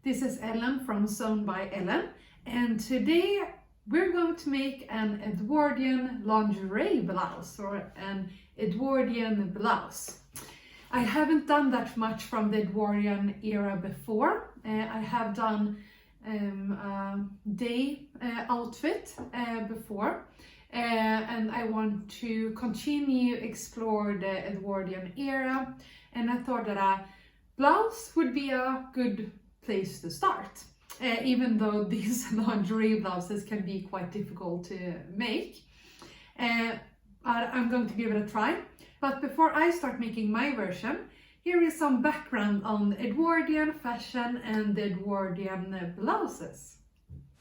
This is Ellen from Sewn by Ellen, and today we're going to make an Edwardian lingerie blouse or an Edwardian blouse. I haven't done that much from the Edwardian era before. I have done a day outfit before, and I want to continue explore the Edwardian era, and I thought that a blouse would be a good place to start, even though these lingerie blouses can be quite difficult to make. I'm going to give it a try. But before I start making my version, here is some background on Edwardian fashion and the Edwardian blouses.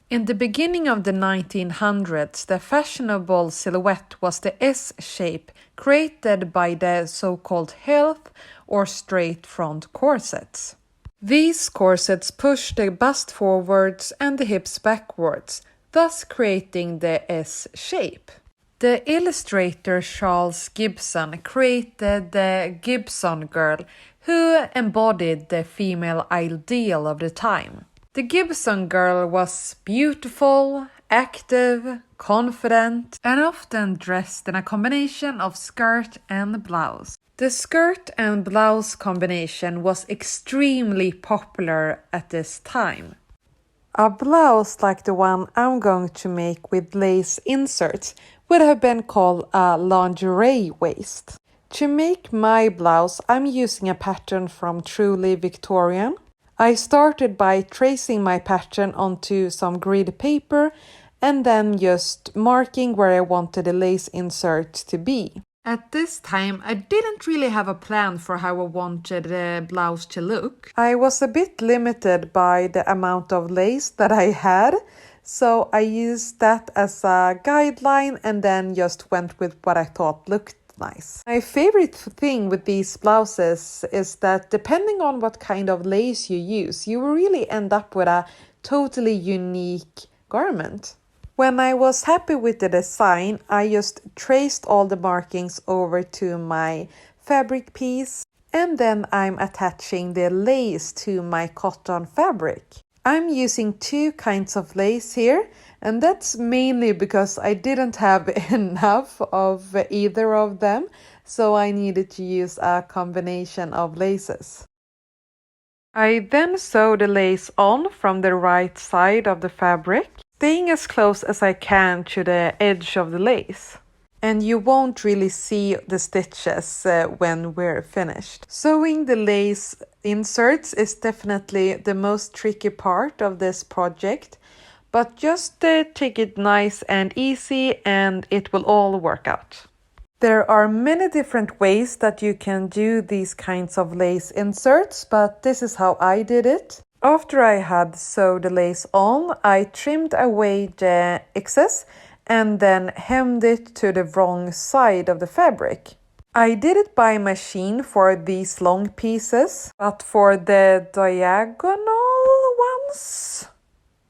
In the beginning of the 1900s, the fashionable silhouette was the S shape created by the so-called health or straight front corsets. These corsets push the bust forwards and the hips backwards, thus creating the S shape. The illustrator Charles Gibson created the Gibson girl, who embodied the female ideal of the time. The Gibson girl was beautiful, active, confident, and often dressed in a combination of skirt and blouse. The skirt and blouse combination was extremely popular at this time. A blouse like the one I'm going to make with lace inserts would have been called a lingerie waist. To make my blouse, I'm using a pattern from Truly Victorian. I started by tracing my pattern onto some grid paper and then just marking where I wanted the lace insert to be. At this time, I didn't really have a plan for how I wanted the blouse to look. I was a bit limited by the amount of lace that I had, so I used that as a guideline and then just went with what I thought looked nice. My favorite thing with these blouses is that depending on what kind of lace you use, you will really end up with a totally unique garment. When I was happy with the design, I just traced all the markings over to my fabric piece, and then I'm attaching the lace to my cotton fabric. I'm using two kinds of lace here, and that's mainly because I didn't have enough of either of them, so I needed to use a combination of laces. I then sew the lace on from the right side of the fabric, staying as close as I can to the edge of the lace. And you won't really see the stitches when we're finished. Sewing the lace inserts is definitely the most tricky part of this project, but just take it nice and easy and it will all work out. There are many different ways that you can do these kinds of lace inserts, but this is how I did it. After I had sewed the lace on, I trimmed away the excess and then hemmed it to the wrong side of the fabric. I did it by machine for these long pieces, but for the diagonal ones,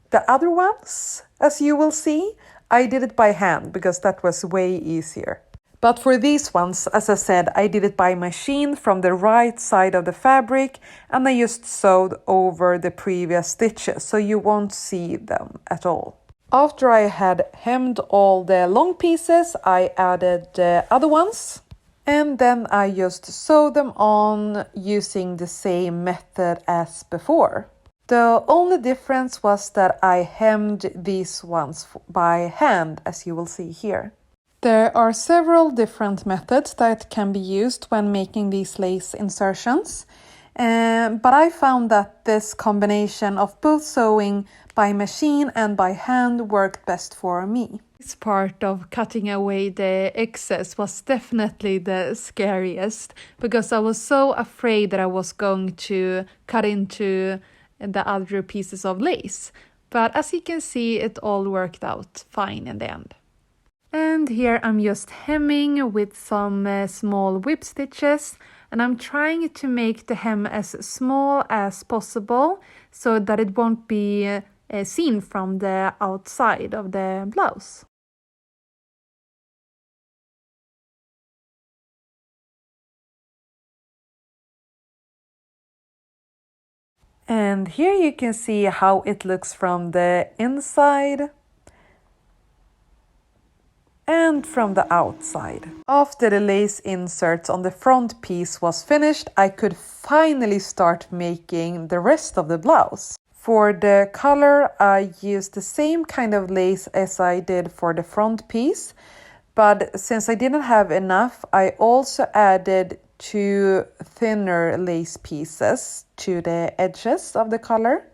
the other ones, as you will see, I did it by hand because that was way easier. But for these ones, as I said, I did it by machine from the right side of the fabric, and I just sewed over the previous stitches, so you won't see them at all. After I had hemmed all the long pieces, I added the other ones, and then I just sewed them on using the same method as before. The only difference was that I hemmed these ones by hand, as you will see here. There are several different methods that can be used when making these lace insertions, but I found that this combination of both sewing by machine and by hand worked best for me. This part of cutting away the excess was definitely the scariest because I was so afraid that I was going to cut into the other pieces of lace. But as you can see, it all worked out fine in the end. And here I'm just hemming with some small whip stitches, and I'm trying to make the hem as small as possible so that it won't be seen from the outside of the blouse. And here you can see how it looks from the inside and from the outside. After the lace inserts on the front piece was finished, I could finally start making the rest of the blouse. For the color, I used the same kind of lace as I did for the front piece, but since I didn't have enough, I also added 2 thinner lace pieces to the edges of the collar.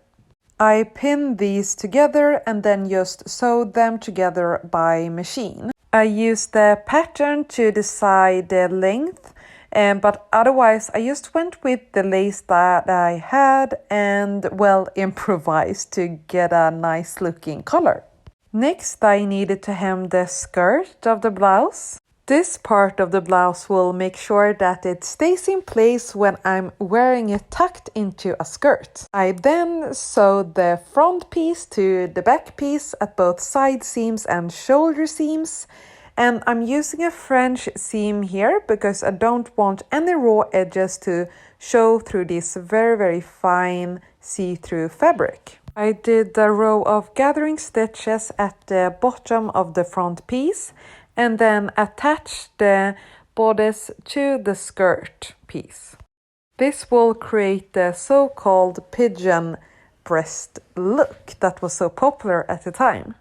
I pinned these together and then just sewed them together by machine. I used the pattern to decide the length, but otherwise I just went with the lace that I had and, well, improvised to get a nice looking collar. Next, I needed to hem the skirt of the blouse. This part of the blouse will make sure that it stays in place when I'm wearing it tucked into a skirt. I then sewed the front piece to the back piece at both side seams and shoulder seams. And I'm using a French seam here because I don't want any raw edges to show through this very, very fine see-through fabric. I did a row of gathering stitches at the bottom of the front piece and then attached the bodice to the skirt piece. This will create the so-called pigeon breast look that was so popular at the time.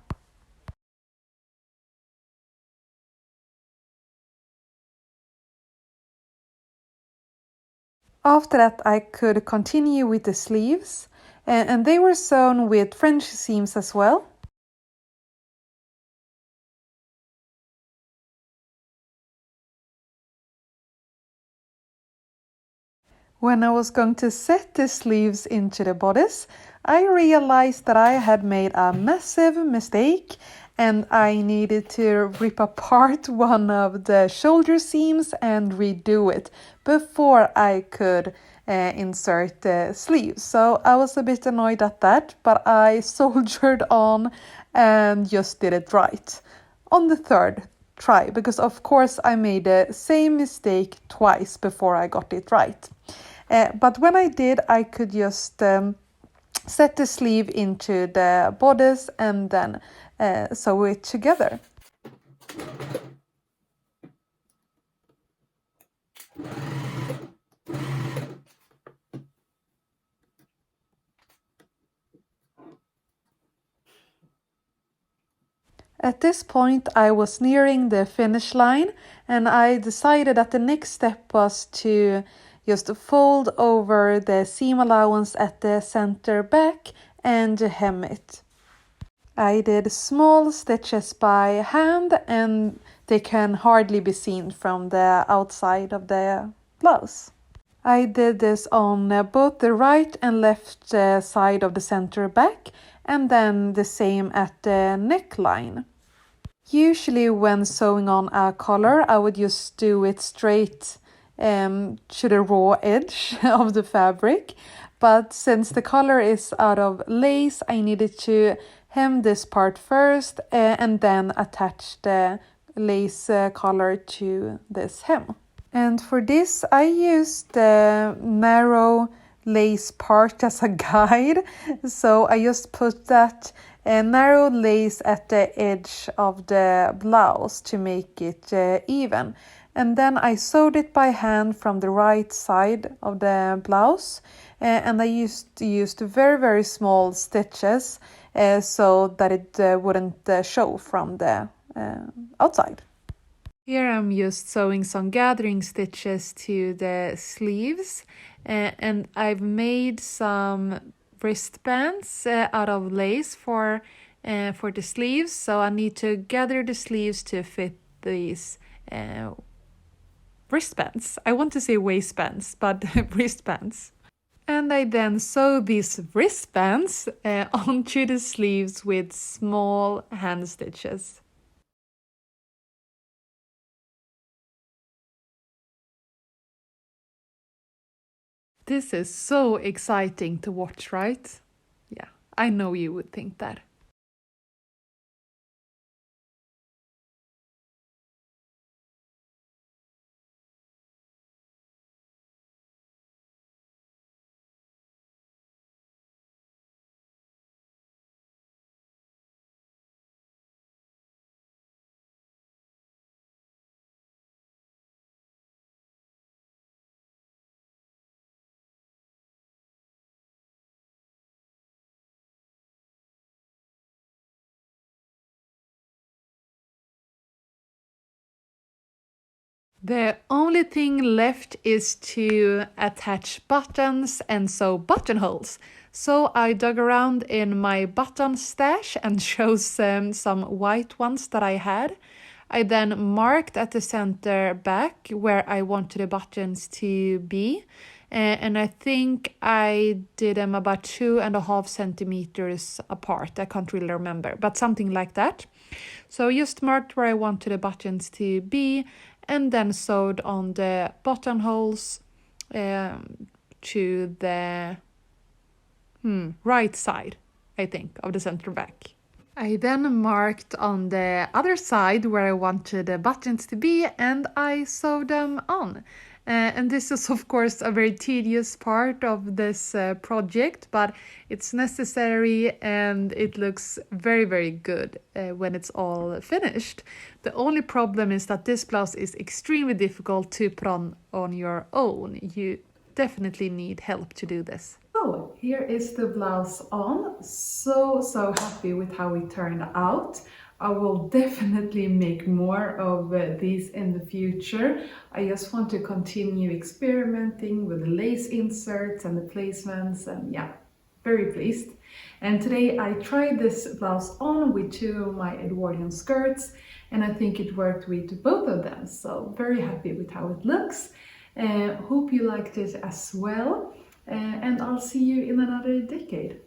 After that, I could continue with the sleeves, and they were sewn with French seams as well. When I was going to set the sleeves into the bodice, I realized that I had made a massive mistake and I needed to rip apart one of the shoulder seams and redo it before I could insert the sleeves. So I was a bit annoyed at that, but I soldiered on and just did it right on the third try, because of course I made the same mistake twice before I got it right. But when I did, I could just set the sleeve into the bodice and then sew it together. At this point, I was nearing the finish line and I decided that the next step was to just fold over the seam allowance at the center back and hem it. I did small stitches by hand and they can hardly be seen from the outside of the blouse. I did this on both the right and left side of the center back and then the same at the neckline. Usually when sewing on a collar, I would just do it straight to the raw edge of the fabric. But since the collar is out of lace, I needed to hem this part first and then attach the lace collar to this hem. And for this, I used the narrow lace part as a guide. So I just put that narrow lace at the edge of the blouse to make it even. And then I sewed it by hand from the right side of the blouse. And I used very, very small stitches so that it wouldn't show from the outside. Here I'm just sewing some gathering stitches to the sleeves and I've made some wristbands out of lace for the sleeves, so I need to gather the sleeves to fit these wristbands. I want to say waistbands, but wristbands. And I then sew these wristbands onto the sleeves with small hand stitches. This is so exciting to watch, right? Yeah, I know you would think that. The only thing left is to attach buttons and sew buttonholes. So I dug around in my button stash and chose some white ones that I had. I then marked at the center back where I wanted the buttons to be. And I think I did them about 2.5 centimeters apart. I can't really remember, but something like that. So just marked where I wanted the buttons to be and then sewed on the buttonholes to the right side, I think, of the center back. I then marked on the other side where I wanted the buttons to be and I sewed them on. And this is of course a very tedious part of this project, but it's necessary and it looks very, very good when it's all finished. The only problem is that this blouse is extremely difficult to put on your own. You definitely need help to do this. So here is the blouse on. So happy with how it turned out. I will definitely make more of these in the future. I just want to continue experimenting with the lace inserts and the placements, and yeah, very pleased. And today I tried this blouse on with 2 of my Edwardian skirts and I think it worked with both of them. So very happy with how it looks. Hope you liked it as well. And I'll see you in another decade.